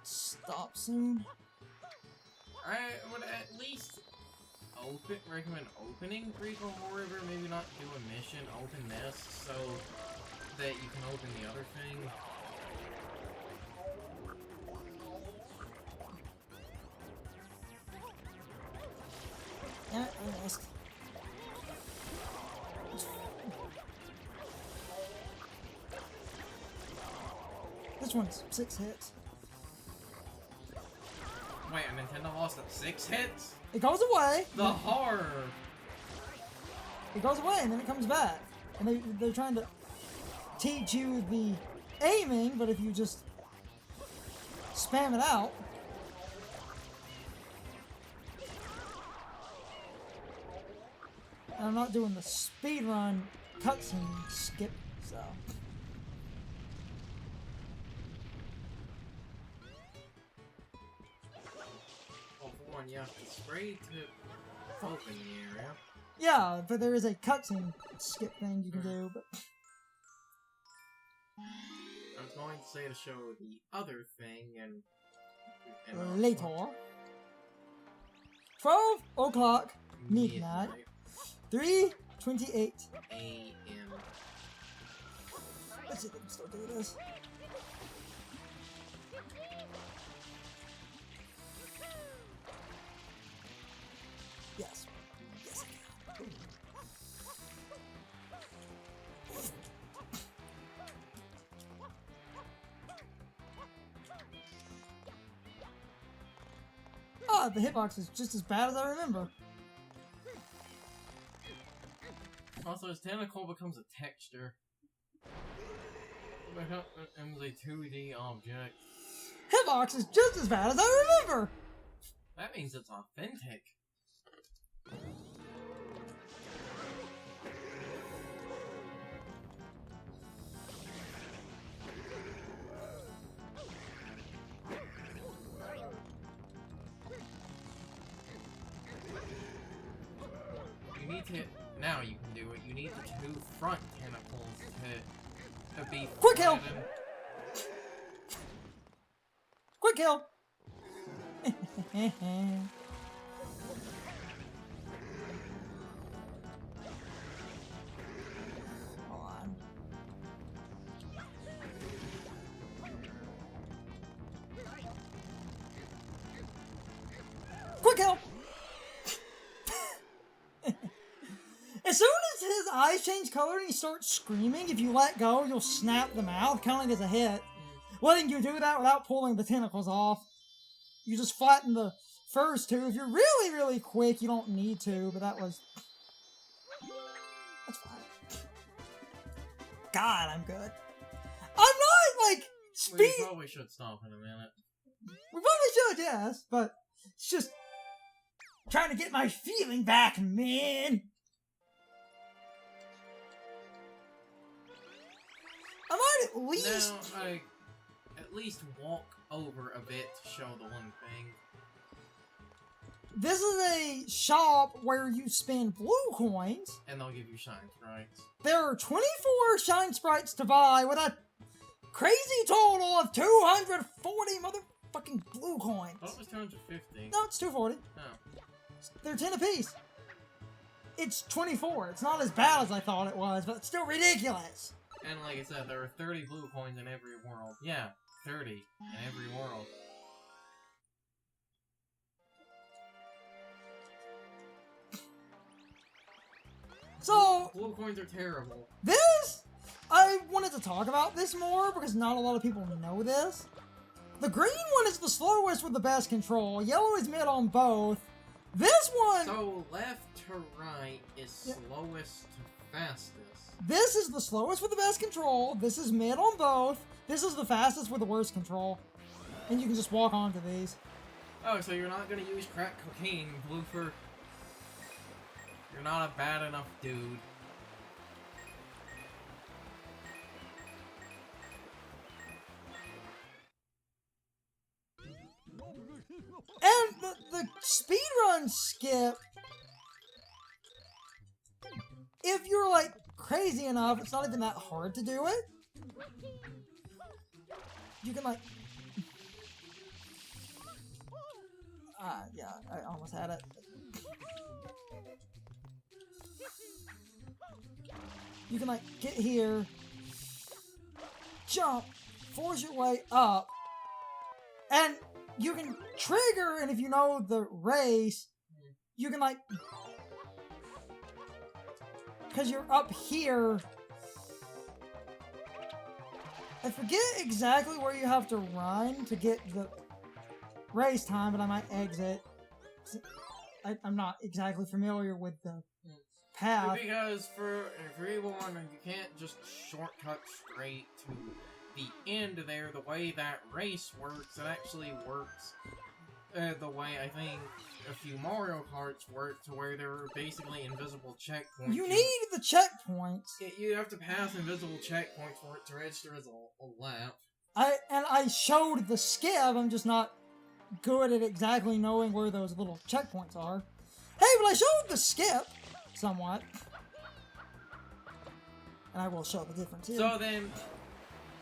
stop soon. I would at least recommend opening Rico River, maybe not do a mission, open this so that you can open the other thing. Yeah, I missed. This one's 6 hits. Wait, a Nintendo lost at 6 hits? It goes away. The horror! It goes away and then it comes back. And they're trying to teach you the aiming, but if you just spam it out. And I'm not doing the speedrun cutscene skip, so. Well, for one, you have to spray to open the area. Yeah, but there is a cutscene skip thing you can do, but... I was going to say to show the other thing, and later. 12 o'clock, midnight. 3:28 a.m. Let's see if we can still do this. Yes. Yes, I can. Ah, the hitbox is just as bad as I remember. Also, his tentacle becomes a texture. It becomes a 2D object. Hitbox is just as bad as I remember! That means it's authentic. You need to... Now you can do it. You need the 2 front tentacles to be... Quick kill! Quick kill! Hold on. Quick kill! As soon as his eyes change color and he starts screaming, if you let go, you'll snap the mouth, counting as a hit. Letting you do that without pulling the tentacles off. You just flatten the first 2. If you're really, really quick, you don't need to, but that was... That's fine. God, I'm good. I'm not, like, speed... We probably should stop in a minute. We probably should, yes, but it's just... trying to get my feeling back, man! I might at least... Now, at least walk over a bit to show the one thing. This is a shop where you spend blue coins. And they'll give you shine sprites. There are 24 shine sprites to buy with a crazy total of 240 motherfucking blue coins. Oh, it was 250. No, it's 240. Oh. They're 10 apiece. It's 24. It's not as bad as I thought it was, but it's still ridiculous. And like I said, there are 30 blue coins in every world. Yeah, 30 in every world. So, blue coins are terrible. This, I wanted to talk about this more because not a lot of people know this. The green one is the slowest with the best control. Yellow is mid on both. This one... So, left to right is slowest to fastest. This is the slowest with the best control. This is mid on both. This is the fastest with the worst control. And you can just walk onto these. Oh, so you're not gonna use crack cocaine, Bloofer. You're not a bad enough dude. And the speedrun skip, if you're like crazy enough, it's not even that hard to do it. You can like Yeah, I almost had it. You can, like, get here, jump, force your way up, and you can trigger, and if you know the race, you can, like, because you're up here, I forget exactly where you have to run to get the race time, but I might exit. I'm not exactly familiar with the path. Because for everyone, you can't just shortcut straight to the end there. The way that race works, it actually works the way I think a few Mario Karts work, to where there are basically invisible checkpoints. You need the checkpoints. You have to pass invisible checkpoints for it to register as a lap. I showed the skip, I'm just not good at exactly knowing where those little checkpoints are. Hey, but I showed the skip somewhat. And I will show the difference here. So then,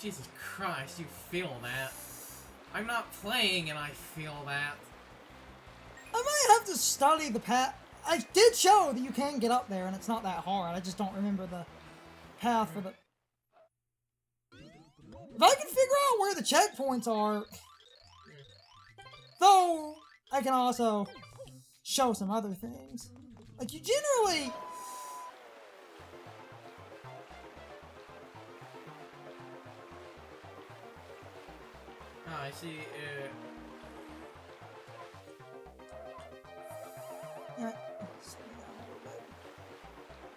Jesus Christ, you feel that. I'm not playing and I feel that. I might have to study the path. I did show that you can get up there and it's not that hard. I just don't remember the path for the... If I can figure out where the checkpoints are... Though, I can also show some other things. Like, you generally... Oh, I see, Yeah.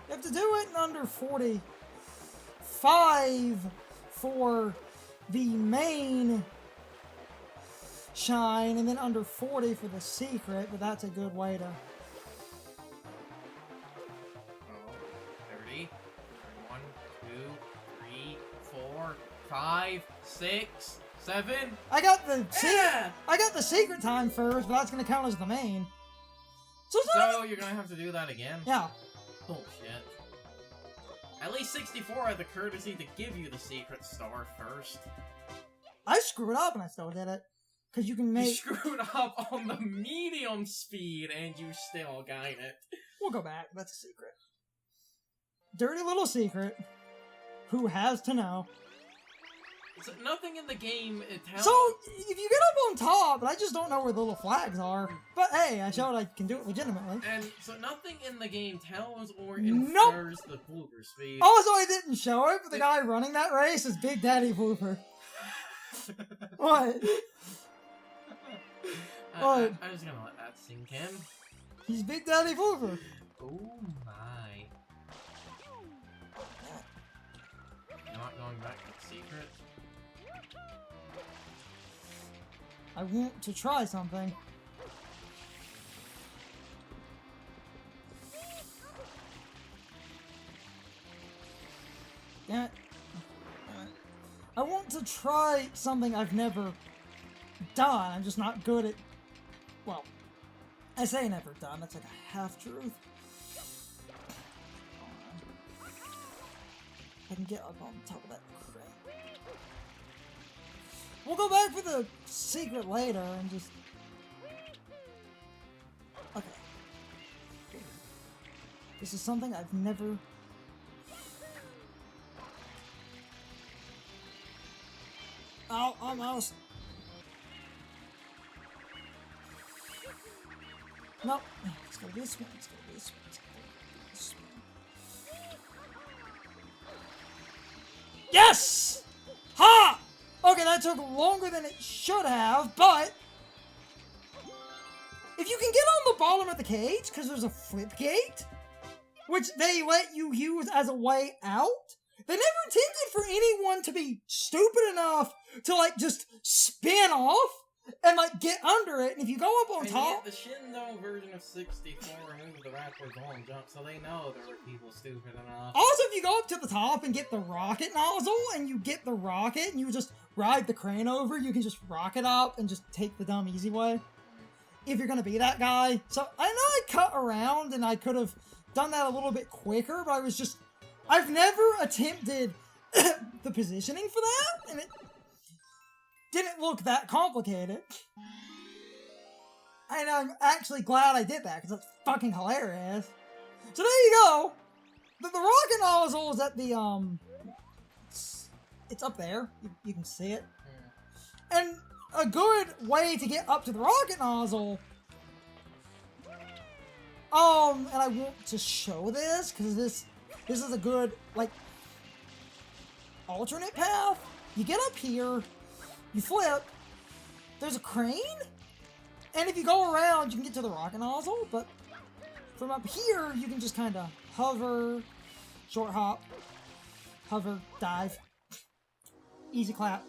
You have to do it in under 45 for the main shine, and then under 40 for the secret, but that's a good way to... 30, 1, 2, 3, 4, 5, 6, 7. I got the Yeah! I got the secret time first, but that's gonna count as the main. So you're gonna have to do that again? yeah. Bullshit. At least 64 had the courtesy to give you the secret star first. I screwed up and I still did it. Because you can make... You screwed up on the medium speed and you still got it. We'll go back. That's a secret. Dirty little secret. Who has to know? So nothing in the game tells... So, if you get up on top, I just don't know where the little flags are. But hey, I showed I can do it legitimately. And so nothing in the game tells or Nope. infers the blooper speed. Also, I didn't show it, but the guy running that race is Big Daddy Blooper. What? What? I'm just gonna let that sink in. He's Big Daddy Blooper. Oh my. You're not going back to the secret? I want to try something. Damn it. I want to try something I've never done. I'm just not good at... Well, I say never done. That's like a half-truth. I can get up on top of that crate. We'll go back for the secret later and just... Okay. This is something I've never... Oh, almost. Nope. Let's go this way. Let's go this way. Let's go this way. Yes! Ha! Okay, that took longer than it should have, but... If you can get on the bottom of the cage, because there's a flip gate, which they let you use as a way out, they never intended for anyone to be stupid enough to, like, just spin off and, like, get under it. And if you go up on top... Yet the Shindo version of 64 removed the backwards long jump, so they know there were people stupid enough. Also, if you go up to the top and get the rocket nozzle, and you get the rocket, and you just ride the crane over, you can just rocket up and just take the dumb easy way. If you're gonna be that guy. So, I know I cut around, and I could have done that a little bit quicker, but I was just... I've never attempted the positioning for that, and it didn't look that complicated. And I'm actually glad I did that, because it's fucking hilarious. So there you go! The rocket nozzle is at the, it's up there. You can see it. And a good way to get up to the rocket nozzle, and I want to show this, because this is a good, like, alternate path. You get up here, you flip, there's a crane, and if you go around, you can get to the rocket nozzle, but from up here, you can just kind of hover, short hop, hover, dive, easy clap.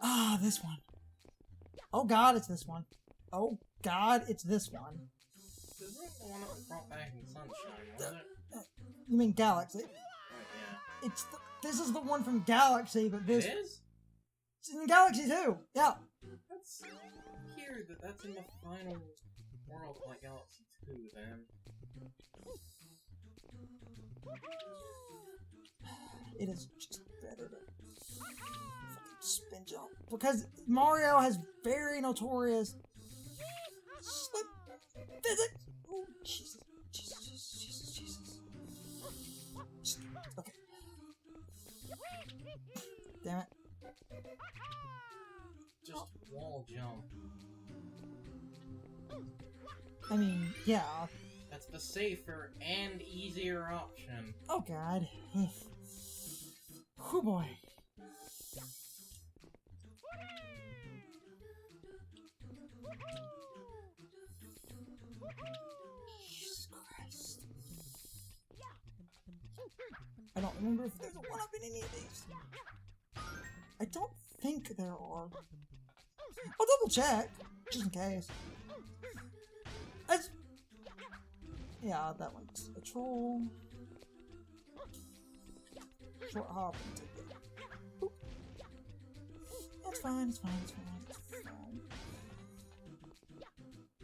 Ah, this one. Oh god, it's this one. Oh god, it's this one. This isn't the one that was brought back in Sunshine, was it? You mean Galaxy? Yeah. This is the one from Galaxy, but this... It is? It's in Galaxy too, yeah. That's weird that's in the final world like Galaxy 2 then. It is just better to spin jump. Because Mario has very notorious slip physics. Oh, Jesus. Okay. Damn it. Just wall jump. I mean, yeah. That's the safer and easier option. Oh god. Oh boy. Jesus Christ. I don't remember if there's a one-up in any of these. I don't think there are. I'll double check, just in case. Yeah, that one's a troll. Short hop and take it. Oop. It's fine, it's fine, it's fine, it's fine.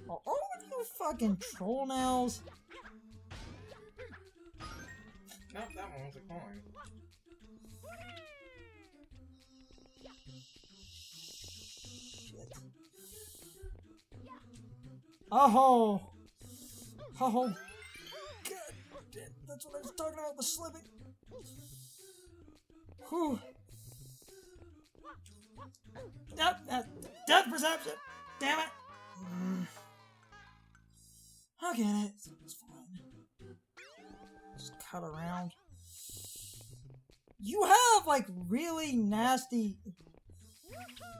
Oh, all of you fucking troll nails. Nope, that one was a coin. Shit. Oh! Oh! God, that's what I was talking about, the slipping. Whew. Yep, death perception! Damn it! I get it. It's fine. Just cut around. You have, like, really nasty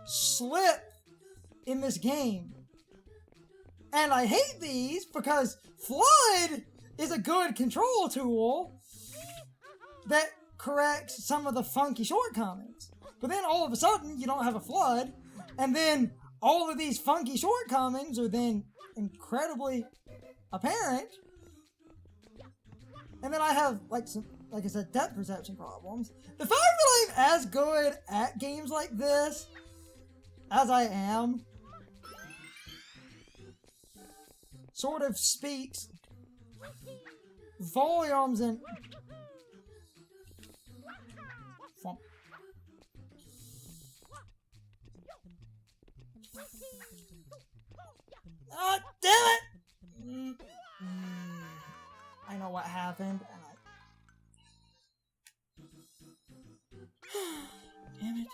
slip in this game. And I hate these because Flood is a good control tool that corrects some of the funky shortcomings. But then all of a sudden, you don't have a Flood, and then all of these funky shortcomings are then incredibly apparent. And then I have, like I said, depth perception problems. The fact that I'm as good at games like this as I am sort of speaks volumes and... Ah, damn it! I know what happened. Damn it.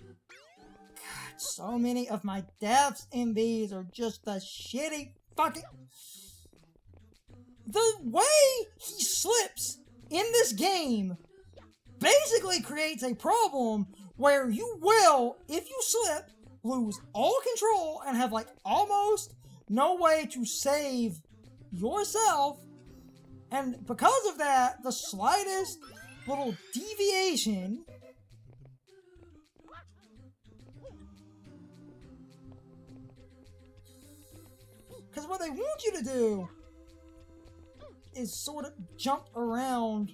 God, so many of my deaths in these are just the shitty fucking... The way he slips in this game basically creates a problem where you will, if you slip, lose all control and have, like, almost no way to save yourself. And because of that, the slightest little deviation because what they want you to do is sort of jump around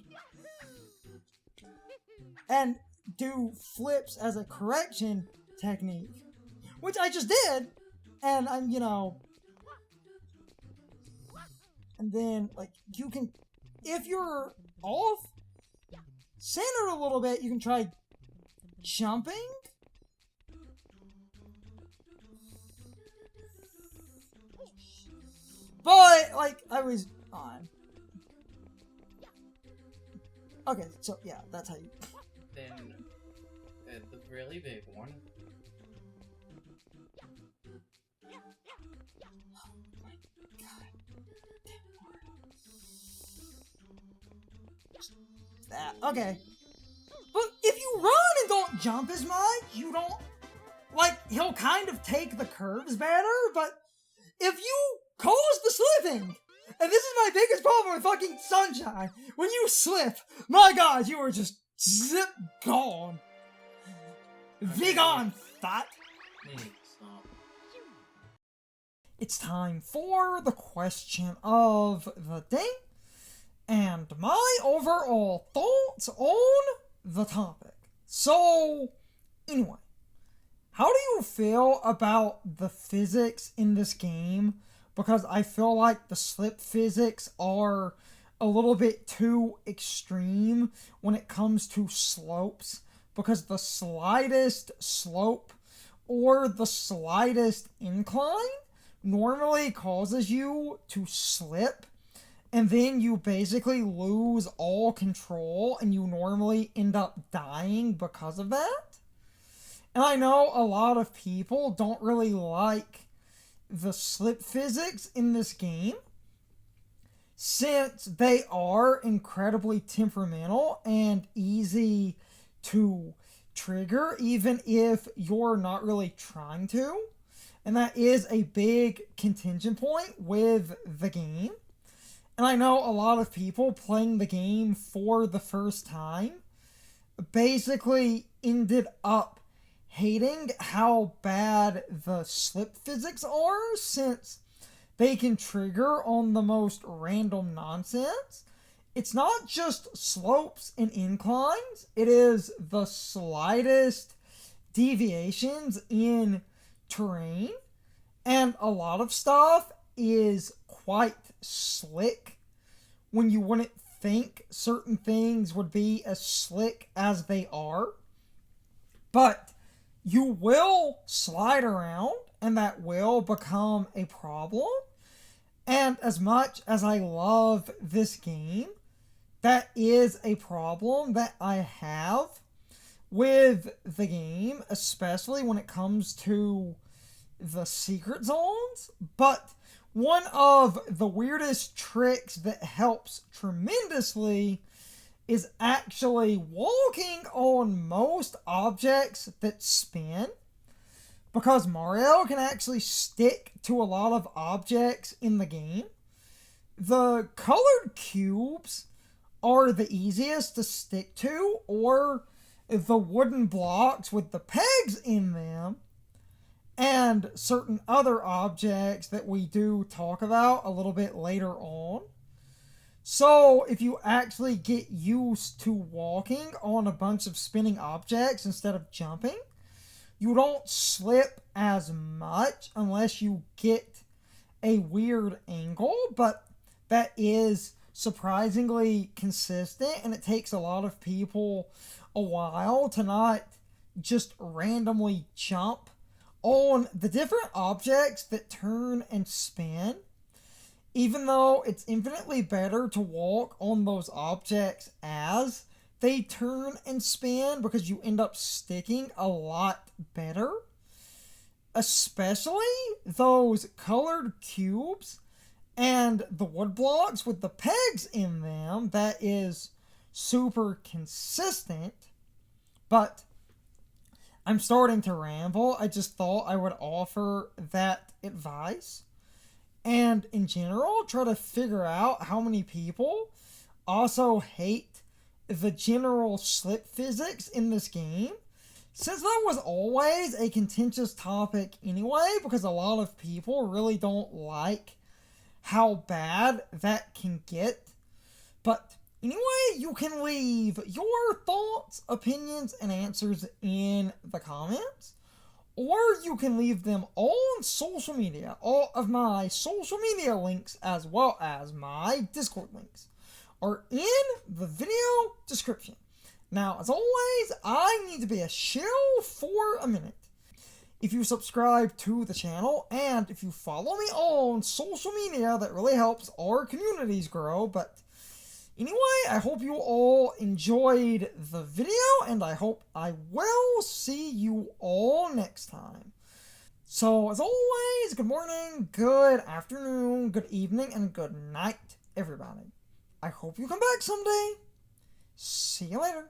and do flips as a correction technique, which I just did, and I'm, you know, and then, like, you can, if you're off centered a little bit, you can try jumping, But, like, I was on. Okay, so, yeah, that's how you... Then, the really big one. That. Okay. But if you run and don't jump as much, you don't... Like, he'll kind of take the curves better, but if you cause the slipping, and this is my biggest problem with fucking Sunshine, when you slip, my god, you are just zip gone. Be gone, thought. Stop. It's time for the question of the day, and my overall thoughts on the topic. So, anyway, how do you feel about the physics in this game? Because I feel like the slip physics are a little bit too extreme when it comes to slopes. Because the slightest slope or the slightest incline normally causes you to slip. And then you basically lose all control and you normally end up dying because of that. And I know a lot of people don't really like the slip physics in this game, since they are incredibly temperamental and easy to trigger, even if you're not really trying to. And that is a big contention point with the game. And I know a lot of people playing the game for the first time basically ended up hating how bad the slip physics are, since they can trigger on the most random nonsense. It's not just slopes and inclines, it is the slightest deviations in terrain, and a lot of stuff is quite slick when you wouldn't think certain things would be as slick as they are. But you will slide around, and that will become a problem. And as much as I love this game, that is a problem that I have with the game, especially when it comes to the secret zones. But one of the weirdest tricks that helps tremendously is actually walking on most objects that spin, because Mario can actually stick to a lot of objects in the game. The colored cubes are the easiest to stick to, or the wooden blocks with the pegs in them, and certain other objects that we do talk about a little bit later on. So, if you actually get used to walking on a bunch of spinning objects instead of jumping, you don't slip as much unless you get a weird angle, but that is surprisingly consistent, and it takes a lot of people a while to not just randomly jump on the different objects that turn and spin. Even though it's infinitely better to walk on those objects as they turn and spin, because you end up sticking a lot better. Especially those colored cubes and the wood blocks with the pegs in them, that is super consistent. But I'm starting to ramble. I just thought I would offer that advice. And in general, try to figure out how many people also hate the general slip physics in this game, since that was always a contentious topic anyway, because a lot of people really don't like how bad that can get. But anyway, you can leave your thoughts, opinions, and answers in the comments. Or you can leave them on social media. All of my social media links, as well as my Discord links, are in the video description. Now, as always, I need to be a shill for a minute. if you subscribe to the channel, and if you follow me on social media. That really helps our communities grow. But anyway, I hope you all enjoyed the video, and I hope I will see you all next time. So, as always, good morning, good afternoon, good evening, and good night, everybody. I hope you come back someday. See you later.